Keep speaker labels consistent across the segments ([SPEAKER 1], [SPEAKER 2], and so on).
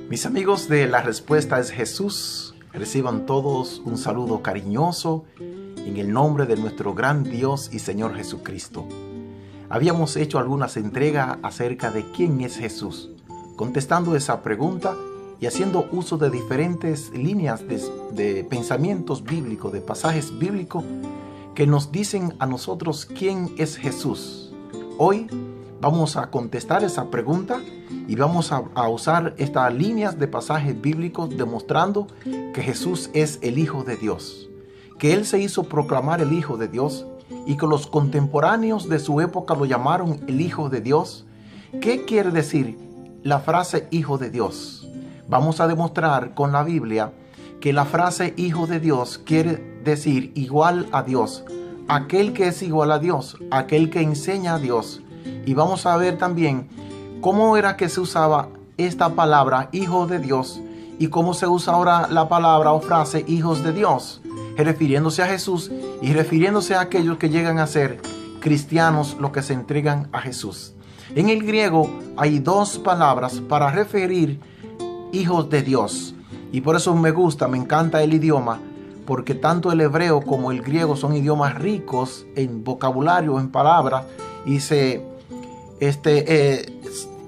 [SPEAKER 1] Mis amigos de La Respuesta es Jesús, reciban todos un saludo cariñoso en el nombre de nuestro gran Dios y Señor Jesucristo. Habíamos hecho algunas entregas acerca de quién es Jesús, contestando esa pregunta y haciendo uso de diferentes líneas de pensamientos bíblicos, de pasajes bíblicos que nos dicen a nosotros quién es Jesús. Hoy vamos a contestar esa pregunta y vamos a usar estas líneas de pasajes bíblicos demostrando que Jesús es el Hijo de Dios, que Él se hizo proclamar el Hijo de Dios y que los contemporáneos de su época lo llamaron el Hijo de Dios. ¿Qué quiere decir la frase Hijo de Dios? Vamos a demostrar con la Biblia que la frase Hijo de Dios quiere decir igual a Dios, aquel que es igual a Dios, aquel que enseña a Dios. Y vamos a ver también cómo era que se usaba esta palabra Hijo de Dios y cómo se usa ahora la palabra o frase hijos de Dios, refiriéndose a Jesús y refiriéndose a aquellos que llegan a ser cristianos, los que se entregan a Jesús. En el griego hay dos palabras para referir hijos de Dios y por eso me encanta el idioma, porque tanto el hebreo como el griego son idiomas ricos en vocabulario, en palabras, y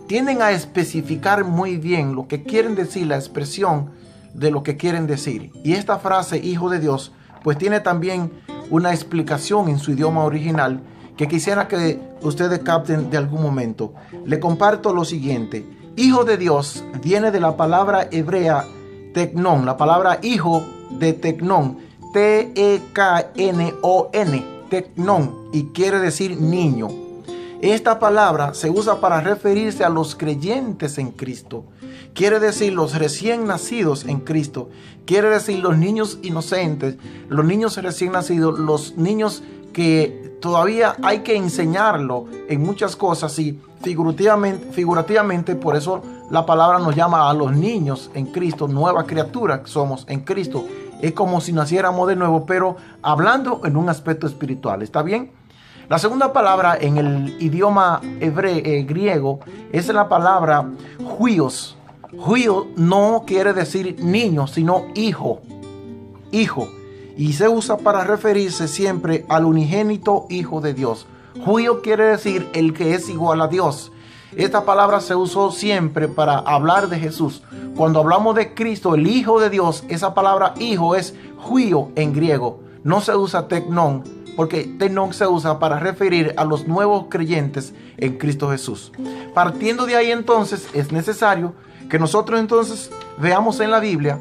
[SPEAKER 1] tienden a especificar muy bien lo que quieren decir, la expresión de lo que quieren decir. Y esta frase Hijo de Dios pues tiene también una explicación en su idioma original que quisiera que ustedes capten de algún momento. Le comparto lo siguiente: Hijo de Dios viene de la palabra hebrea teknon, la palabra hijo de teknon, T-E-K-N-O-N, teknon, y quiere decir niño. Esta palabra se usa para referirse a los creyentes en Cristo. Quiere decir los recién nacidos en Cristo. Quiere decir los niños inocentes, los niños recién nacidos, los niños que todavía hay que enseñarlo en muchas cosas y figurativamente, por eso la palabra nos llama a los niños en Cristo, nueva criatura que somos en Cristo. Es como si naciéramos de nuevo, pero hablando en un aspecto espiritual. ¿Está bien? La segunda palabra en el idioma griego es la palabra huios. Huio no quiere decir niño, sino hijo. Hijo. Y se usa para referirse siempre al unigénito Hijo de Dios. Huio quiere decir el que es igual a Dios. Esta palabra se usó siempre para hablar de Jesús. Cuando hablamos de Cristo, el Hijo de Dios, esa palabra hijo es huio en griego. No se usa teknon, porque teknon se usa para referir a los nuevos creyentes en Cristo Jesús. Partiendo de ahí entonces es necesario que nosotros entonces veamos en la Biblia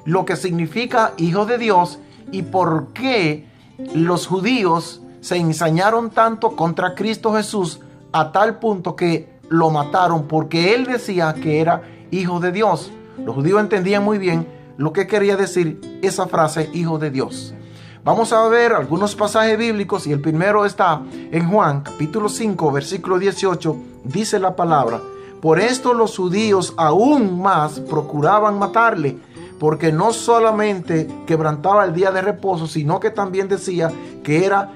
[SPEAKER 1] lo que significa Hijo de Dios y por qué los judíos se ensañaron tanto contra Cristo Jesús a tal punto que lo mataron porque él decía que era Hijo de Dios. Los judíos entendían muy bien lo que quería decir esa frase Hijo de Dios. Vamos a ver algunos pasajes bíblicos y el primero está en Juan capítulo 5 versículo 18. Dice la palabra: por esto los judíos aún más procuraban matarle, porque no solamente quebrantaba el día de reposo, sino que también decía que era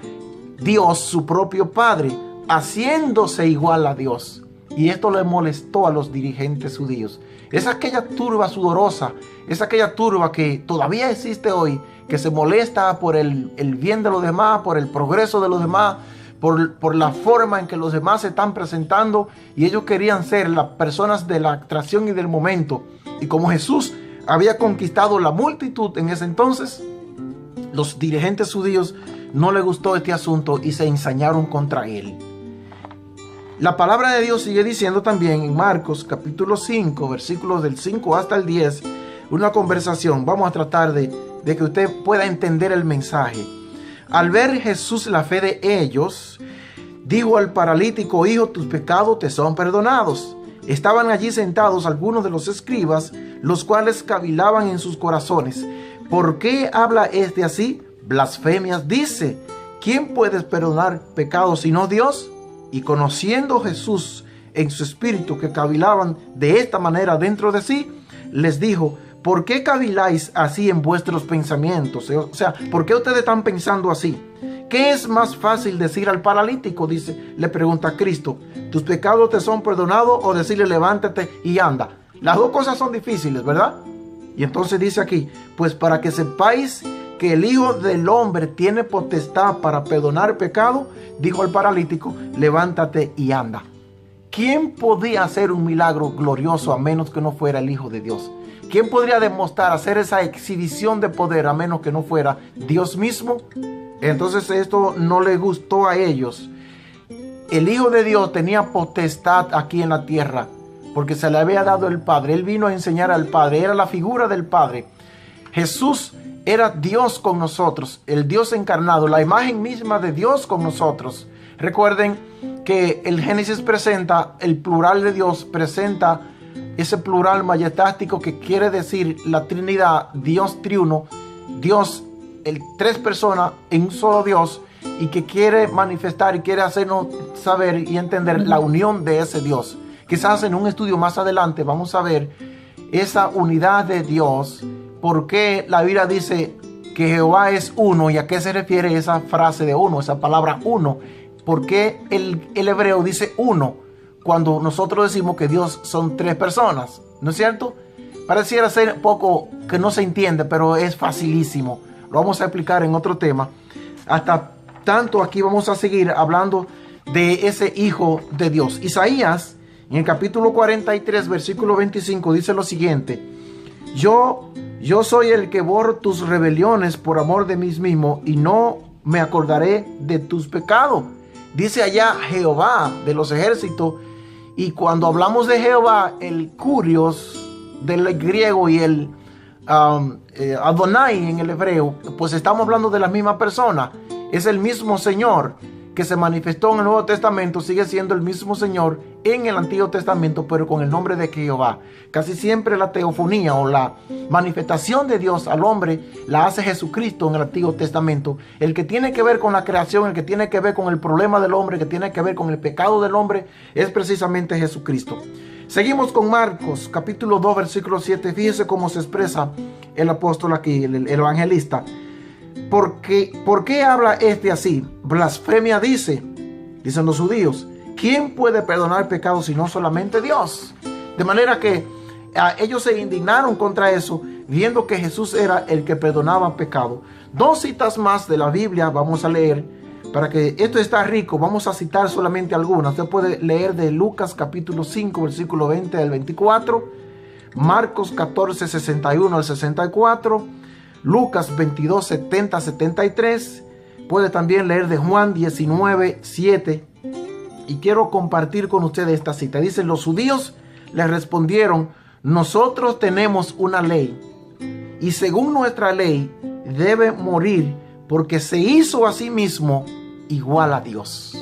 [SPEAKER 1] Dios su propio Padre, haciéndose igual a Dios. Y esto le molestó a los dirigentes judíos. Es aquella turba sudorosa, es aquella turba que todavía existe hoy, que se molesta por el bien de los demás, por el progreso de los demás, por la forma en que los demás se están presentando, y ellos querían ser las personas de la atracción y del momento. Y como Jesús había conquistado la multitud en ese entonces, los dirigentes judíos no les gustó este asunto y se ensañaron contra él. La palabra de Dios sigue diciendo también en Marcos capítulo 5, versículos del 5 hasta el 10, una conversación. Vamos a tratar de que usted pueda entender el mensaje. Al ver Jesús la fe de ellos, dijo al paralítico: hijo, tus pecados te son perdonados. Estaban allí sentados algunos de los escribas, los cuales cavilaban en sus corazones: ¿por qué habla este así? Blasfemias dice. ¿Quién puede perdonar pecados sino Dios? Y conociendo Jesús en su espíritu que cavilaban de esta manera dentro de sí, les dijo: ¿por qué caviláis así en vuestros pensamientos? O sea, ¿por qué ustedes están pensando así? ¿Qué es más fácil decir al paralítico? Le pregunta Cristo: ¿tus pecados te son perdonados? O decirle: levántate y anda. Las dos cosas son difíciles, ¿verdad? Y entonces dice aquí, pues para que sepáis que el Hijo del Hombre tiene potestad para perdonar pecado, dijo al paralítico, levántate y anda. ¿Quién podía hacer un milagro glorioso a menos que no fuera el Hijo de Dios? ¿Quién podría demostrar, hacer esa exhibición de poder a menos que no fuera Dios mismo? Entonces esto no le gustó a ellos. El Hijo de Dios tenía potestad aquí en la tierra porque se le había dado el Padre. Él vino a enseñar al Padre, era la figura del Padre. Jesús era Dios con nosotros, el Dios encarnado, la imagen misma de Dios con nosotros. Recuerden que el Génesis presenta, el plural de Dios presenta ese plural majestático que quiere decir la Trinidad, Dios triuno, Dios, tres personas en un solo Dios, y que quiere manifestar y quiere hacernos saber y entender la unión de ese Dios. Quizás en un estudio más adelante vamos a ver esa unidad de Dios, por qué la Biblia dice que Jehová es uno y a qué se refiere esa frase de uno, esa palabra uno. ¿Por qué el hebreo dice uno cuando nosotros decimos que Dios son tres personas? ¿No es cierto? Pareciera ser poco que no se entiende, pero es facilísimo. Lo vamos a explicar en otro tema. Hasta tanto aquí vamos a seguir hablando de ese Hijo de Dios. Isaías, en el capítulo 43, versículo 25, dice lo siguiente. Yo soy el que borro tus rebeliones por amor de mí mismo y no me acordaré de tus pecados. Dice allá Jehová de los ejércitos. Y cuando hablamos de Jehová, el Kurios del griego y el Adonai en el hebreo, pues estamos hablando de la misma persona. Es el mismo Señor que se manifestó en el Nuevo Testamento, sigue siendo el mismo Señor en el Antiguo Testamento, pero con el nombre de Jehová. Casi siempre la teofonía o la manifestación de Dios al hombre la hace Jesucristo en el Antiguo Testamento. El que tiene que ver con la creación, el que tiene que ver con el problema del hombre, que tiene que ver con el pecado del hombre, es precisamente Jesucristo. Seguimos con Marcos, capítulo 2, versículo 7. Fíjese cómo se expresa el apóstol aquí, el evangelista. ¿Por qué habla este así? Blasfemia dicen los judíos. ¿Quién puede perdonar pecados si no solamente Dios? De manera que ellos se indignaron contra eso, viendo que Jesús era el que perdonaba pecado. Dos citas más de la Biblia vamos a leer, para que esto está rico. Vamos a citar solamente algunas. Usted puede leer de Lucas capítulo 5, versículo 20 al 24, Marcos 14, 61 al 64, Lucas 22, 70, 73. Puede también leer de Juan 19, 7. Y quiero compartir con ustedes esta cita. Dice, los judíos le respondieron, nosotros tenemos una ley, y según nuestra ley debe morir porque se hizo a sí mismo igual a Dios.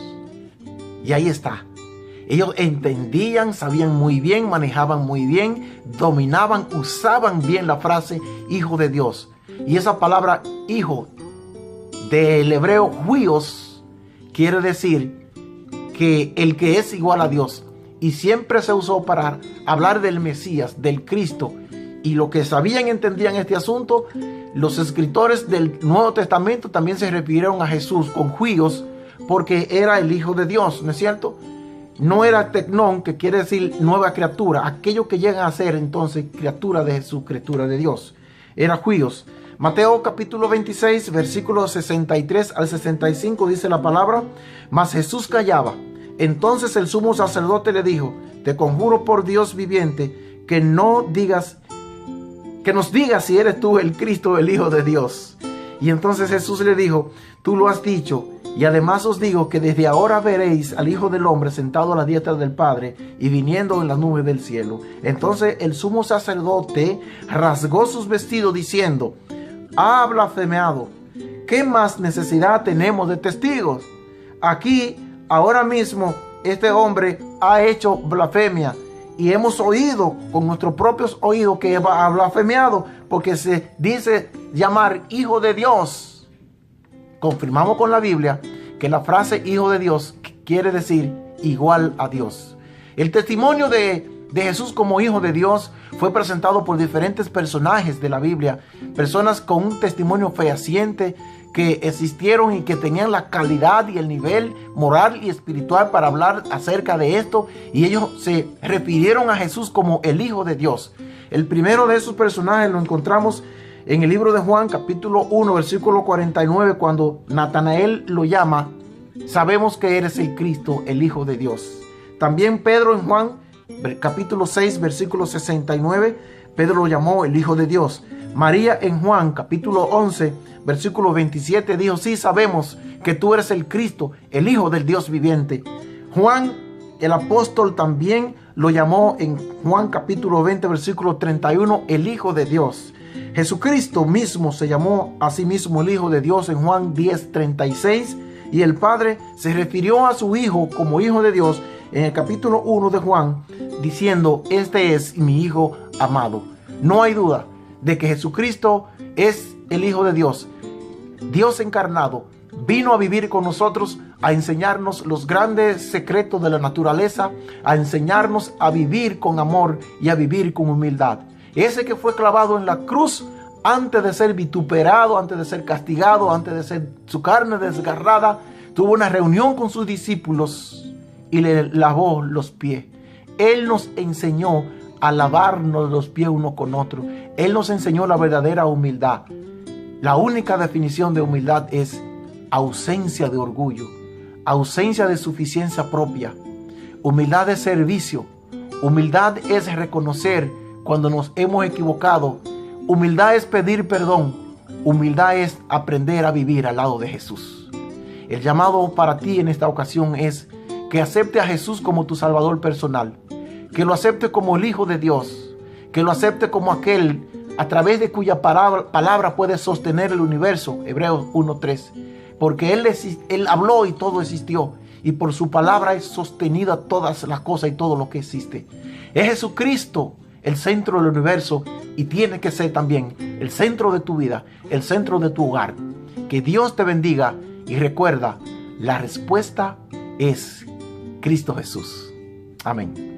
[SPEAKER 1] Y ahí está. Ellos entendían, sabían muy bien, manejaban muy bien, dominaban, usaban bien la frase hijo de Dios. Y esa palabra hijo del hebreo huios quiere decir que el que es igual a Dios. Y siempre se usó para hablar del Mesías, del Cristo. Y lo que sabían, entendían este asunto, los escritores del Nuevo Testamento también se refirieron a Jesús con huios porque era el Hijo de Dios, ¿no es cierto? No era tecnón, que quiere decir nueva criatura, aquello que llegan a ser entonces criatura de Jesús, criatura de Dios. Era huios. Mateo capítulo 26, versículos 63 al 65 dice la palabra, mas Jesús callaba. Entonces el sumo sacerdote le dijo, te conjuro por Dios viviente, que nos digas si eres tú el Cristo, el Hijo de Dios. Y entonces Jesús le dijo, tú lo has dicho, y además os digo que desde ahora veréis al Hijo del Hombre sentado a la diestra del Padre y viniendo en las nubes del cielo. Entonces el sumo sacerdote rasgó sus vestidos diciendo, ha blasfemado. ¿Qué más necesidad tenemos de testigos? Aquí, ahora mismo, este hombre ha hecho blasfemia y hemos oído con nuestros propios oídos que ha blasfemiado porque se dice llamar Hijo de Dios. Confirmamos con la Biblia que la frase Hijo de Dios quiere decir igual a Dios. El testimonio de Jesús como Hijo de Dios fue presentado por diferentes personajes de la Biblia, personas con un testimonio fehaciente que existieron y que tenían la calidad y el nivel moral y espiritual para hablar acerca de esto, y ellos se refirieron a Jesús como el Hijo de Dios. El primero de esos personajes lo encontramos en el libro de Juan, capítulo 1, versículo 49, cuando Natanael lo llama: sabemos que eres el Cristo, el Hijo de Dios. También Pedro en Juan, capítulo 6, versículo 69, Pedro lo llamó el Hijo de Dios. María en Juan, capítulo 11, versículo 27, dijo: sí, sabemos que tú eres el Cristo, el Hijo del Dios viviente. Juan, el apóstol, también lo llamó en Juan, capítulo 20, versículo 31, el Hijo de Dios. Jesucristo mismo se llamó a sí mismo el Hijo de Dios en Juan 10, 36, y el Padre se refirió a su Hijo como Hijo de Dios en el capítulo 1 de Juan, diciendo: este es mi Hijo amado. No hay duda de que Jesucristo es el Hijo de Dios. Dios encarnado vino a vivir con nosotros, a enseñarnos los grandes secretos de la naturaleza, a enseñarnos a vivir con amor y a vivir con humildad. Ese que fue clavado en la cruz, antes de ser vituperado, antes de ser castigado, antes de ser su carne desgarrada, tuvo una reunión con sus discípulos y le lavó los pies. Él nos enseñó a lavarnos los pies uno con otro. Él nos enseñó la verdadera humildad. La única definición de humildad es ausencia de orgullo, ausencia de suficiencia propia. Humildad es servicio. Humildad es reconocer cuando nos hemos equivocado. Humildad es pedir perdón. Humildad es aprender a vivir al lado de Jesús. El llamado para ti en esta ocasión es que acepte a Jesús como tu Salvador personal, que lo acepte como el Hijo de Dios, que lo acepte como aquel a través de cuya palabra puede sostener el universo. Hebreos 1:3, porque Él habló y todo existió, y por su palabra es sostenida todas las cosas y todo lo que existe. Es Jesucristo el centro del universo, y tiene que ser también el centro de tu vida, el centro de tu hogar. Que Dios te bendiga, y recuerda, la respuesta es Cristo Jesús. Amén.